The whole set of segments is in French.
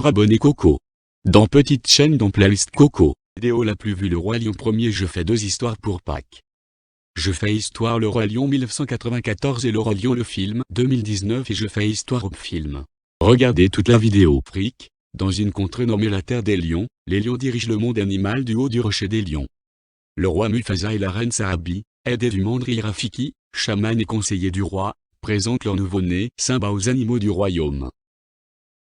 Abonné Coco. Dans petite chaîne dans playlist Coco. Vidéo la plus vue le Roi Lion premier. Je fais deux histoires pour Pâques. Je fais histoire le Roi Lion 1994 et le Roi Lion le film 2019 et je fais histoire au film. Regardez toute la vidéo. Fric, dans une contrée nommée la Terre des Lions, les lions dirigent le monde animal du haut du rocher des lions. Le roi Mufasa et la reine Sarabi, aidés du mandrier Rafiki, chaman et conseiller du roi, présentent leur nouveau-né Simba aux animaux du royaume.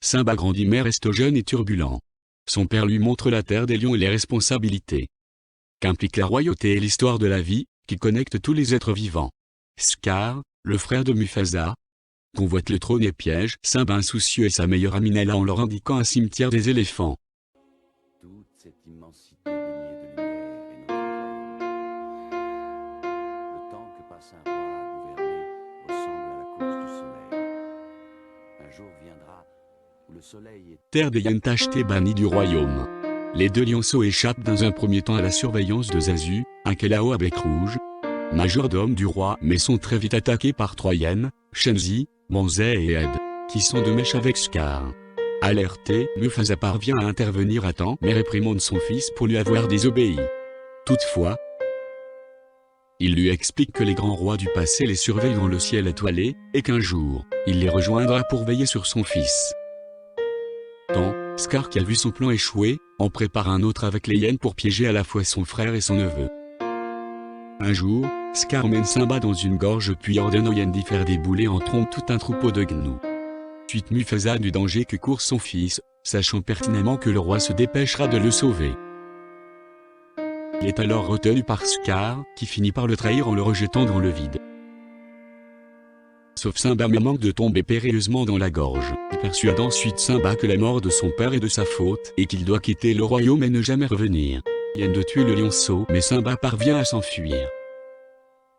Simba grandit mais reste jeune et turbulent. Son père lui montre la terre des lions et les responsabilités qu'implique la royauté et l'histoire de la vie, qui connecte tous les êtres vivants. Scar, le frère de Mufasa, convoite le trône et piège Simba insoucieux et sa meilleure amie Nala en leur indiquant un cimetière des éléphants. Toute cette immensité baignée de lumière est notre royaume. Le temps que passe un roi à gouverner ressemble à la course du soleil. Un jour viendra où le soleil est Terre des lions tachetée bannie du royaume. Les deux lionceaux échappent dans un premier temps à la surveillance de Zazu, un Kelao à bec rouge, majordome du roi, mais sont très vite attaqués par trois hyènes, Shenzi, Manzé et Ed, qui sont de mèche avec Scar. Alerté, Mufasa parvient à intervenir à temps mais réprimande son fils pour lui avoir désobéi. Toutefois, il lui explique que les grands rois du passé les surveillent dans le ciel étoilé, et qu'un jour, il les rejoindra pour veiller sur son fils. Scar, qui a vu son plan échouer, en prépare un autre avec les hyènes pour piéger à la fois son frère et son neveu. Un jour, Scar emmène Simba dans une gorge puis ordonne aux hyènes d'y faire débouler en trompe tout un troupeau de gnous. Suite Mufasa du danger que court son fils, sachant pertinemment que le roi se dépêchera de le sauver. Il est alors retenu par Scar, qui finit par le trahir en le rejetant dans le vide. Sauf Simba mais manque de tomber périlleusement dans la gorge. Il persuade ensuite Simba que la mort de son père est de sa faute et qu'il doit quitter le royaume et ne jamais revenir. Il vient de tuer le lionceau mais Simba parvient à s'enfuir.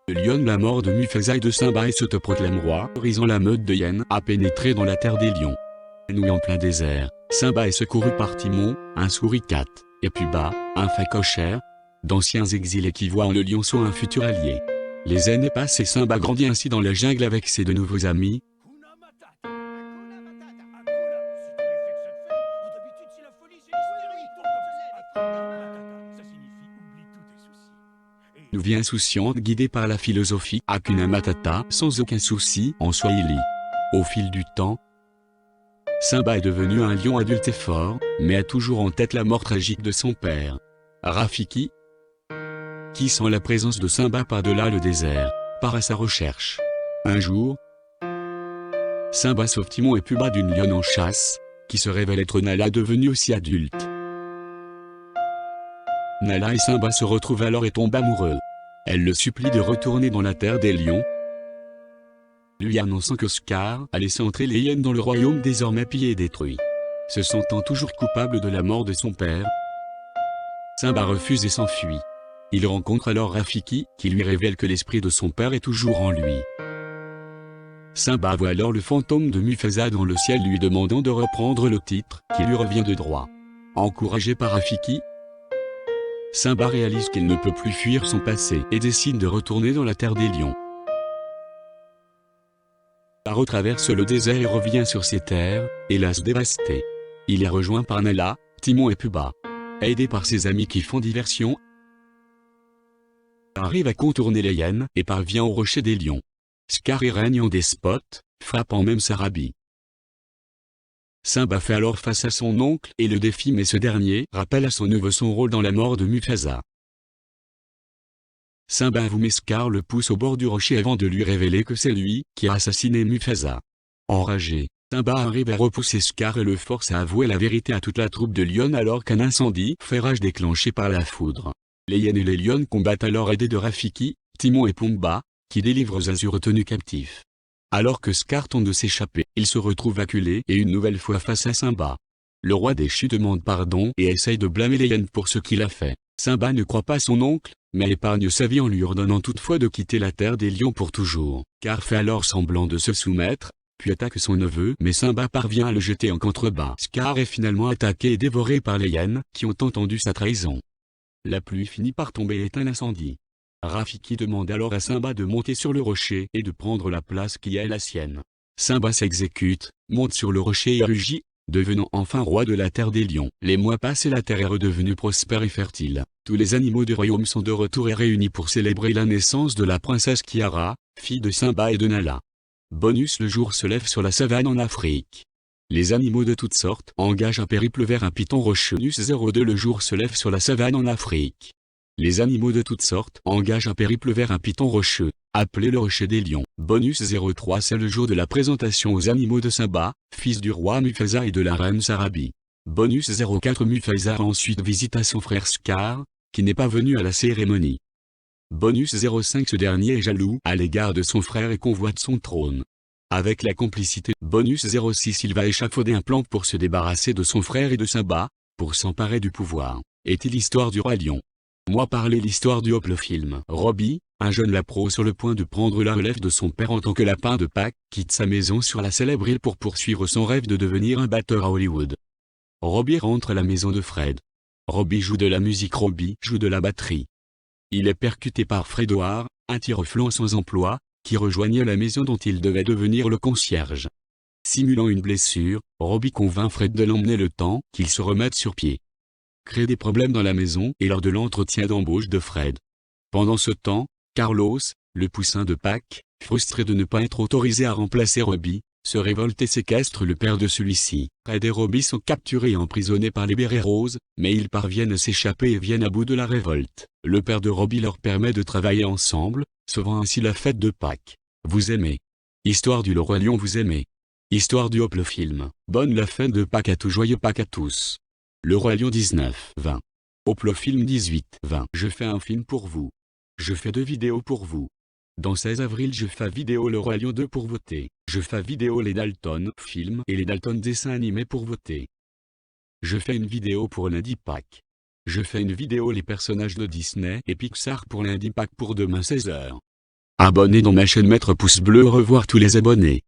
Le lion la mort de Mufasa et de Simba et s'autoproclame roi, autorisant la meute de hyènes à pénétrer dans la terre des lions. Nous en plein désert, Simba est secouru par Timon, un souricate, et Puba, un phacochère, d'anciens exilés qui voient en le lionceau un futur allié. Les années passent et Simba grandit ainsi dans la jungle avec ses deux nouveaux amis. Nous vient insouciante guidée par la philosophie Hakuna Matata sans aucun souci en Swahili. Au fil du temps, Simba est devenu un lion adulte et fort, mais a toujours en tête la mort tragique de son père. Rafiki, qui sent la présence de Simba par-delà le désert, part à sa recherche. Un jour, Simba sauve Timon et Puba d'une lionne en chasse, qui se révèle être Nala devenue aussi adulte. Nala et Simba se retrouvent alors et tombent amoureux. Elle le supplie de retourner dans la terre des lions, lui annonçant que Scar a laissé entrer les hyènes dans le royaume désormais pillé et détruit. Se sentant toujours coupable de la mort de son père, Simba refuse et s'enfuit. Il rencontre alors Rafiki, qui lui révèle que l'esprit de son père est toujours en lui. Simba voit alors le fantôme de Mufasa dans le ciel lui demandant de reprendre le titre qui lui revient de droit. Encouragé par Rafiki, Simba réalise qu'il ne peut plus fuir son passé et décide de retourner dans la terre des lions. Paro traverse le désert et revient sur ses terres, hélas dévastées. Il est rejoint par Nala, Timon et Puba. Aidé par ses amis qui font diversion, arrive à contourner les hyènes et parvient au rocher des lions. Scar y règne en despote, frappant même Sarabi. Simba fait alors face à son oncle et le défie mais ce dernier rappelle à son neveu son rôle dans la mort de Mufasa. Simba avoue mais Scar le pousse au bord du rocher avant de lui révéler que c'est lui qui a assassiné Mufasa. Enragé, Simba arrive à repousser Scar et le force à avouer la vérité à toute la troupe de lions alors qu'un incendie fait rage déclenché par la foudre. Les hyènes et les lions combattent alors aidés de Rafiki, Timon et Pumba, qui délivrent Zazu retenu captif. Alors que Scar tente de s'échapper, il se retrouve acculé et une nouvelle fois face à Simba. Le roi déchu demande pardon et essaye de blâmer les hyènes pour ce qu'il a fait. Simba ne croit pas son oncle, mais épargne sa vie en lui ordonnant toutefois de quitter la terre des lions pour toujours. Scar fait alors semblant de se soumettre, puis attaque son neveu mais Simba parvient à le jeter en contrebas. Scar est finalement attaqué et dévoré par les hyènes qui ont entendu sa trahison. La pluie finit par tomber et éteint l'incendie. Rafiki demande alors à Simba de monter sur le rocher et de prendre la place qui est la sienne. Simba s'exécute, monte sur le rocher et rugit, devenant enfin roi de la terre des lions. Les mois passent et la terre est redevenue prospère et fertile. Tous les animaux du royaume sont de retour et réunis pour célébrer la naissance de la princesse Kiara, fille de Simba et de Nala. Bonus: le jour se lève sur la savane en Afrique. Les animaux de toutes sortes engagent un périple vers un python rocheux. Bonus 02: le jour se lève sur la savane en Afrique. Les animaux de toutes sortes engagent un périple vers un python rocheux, appelé le rocher des lions. Bonus 03: c'est le jour de la présentation aux animaux de Simba, fils du roi Mufasa et de la reine Sarabi. Bonus 04: Mufasa ensuite visita son frère Scar, qui n'est pas venu à la cérémonie. Bonus 05: ce dernier est jaloux à l'égard de son frère et convoite son trône. Avec la complicité. Bonus 06: il va échafauder un plan pour se débarrasser de son frère et de Simba, pour s'emparer du pouvoir. Est-il l'histoire du roi lion? Moi parler l'histoire du Hop le film. Robbie, un jeune lapro sur le point de prendre la relève de son père en tant que lapin de Pâques, quitte sa maison sur la célèbre île pour poursuivre son rêve de devenir un batteur à Hollywood. Robbie rentre à la maison de Fred. Robbie joue de la musique. Robbie joue de la batterie. Il est percuté par Fred O'Hare, un tire-flanc sans emploi, qui rejoignait la maison dont il devait devenir le concierge. Simulant une blessure, Robbie convainc Fred de l'emmener le temps qu'il se remette sur pied. Crée des problèmes dans la maison et lors de l'entretien d'embauche de Fred. Pendant ce temps, Carlos, le poussin de Pâques, frustré de ne pas être autorisé à remplacer Robbie, se révolte et séquestre le père de celui-ci. Fred et Robbie sont capturés et emprisonnés par les bérets roses, mais ils parviennent à s'échapper et viennent à bout de la révolte. Le père de Robbie leur permet de travailler ensemble, sauvant ainsi la fête de Pâques. Vous aimez. Histoire du Le Roi Lion. Vous aimez. Histoire du Hop le film. Bonne la fête de Pâques à tous. Joyeux Pâques à tous. Le Roi Lion 19-20. Hop le film 18-20. Je fais un film pour vous. Je fais 2 vidéos pour vous. Dans 16 avril je fais vidéo Le Roi Lion 2 pour voter. Je fais vidéo Les Dalton film et Les Dalton dessin animé pour voter. Je fais une vidéo pour lundi Pâques. Je fais une vidéo les personnages de Disney et Pixar pour lundi Pâques pour demain 16h. Abonnez dans ma chaîne, mettre pouce bleu, revoir tous les abonnés.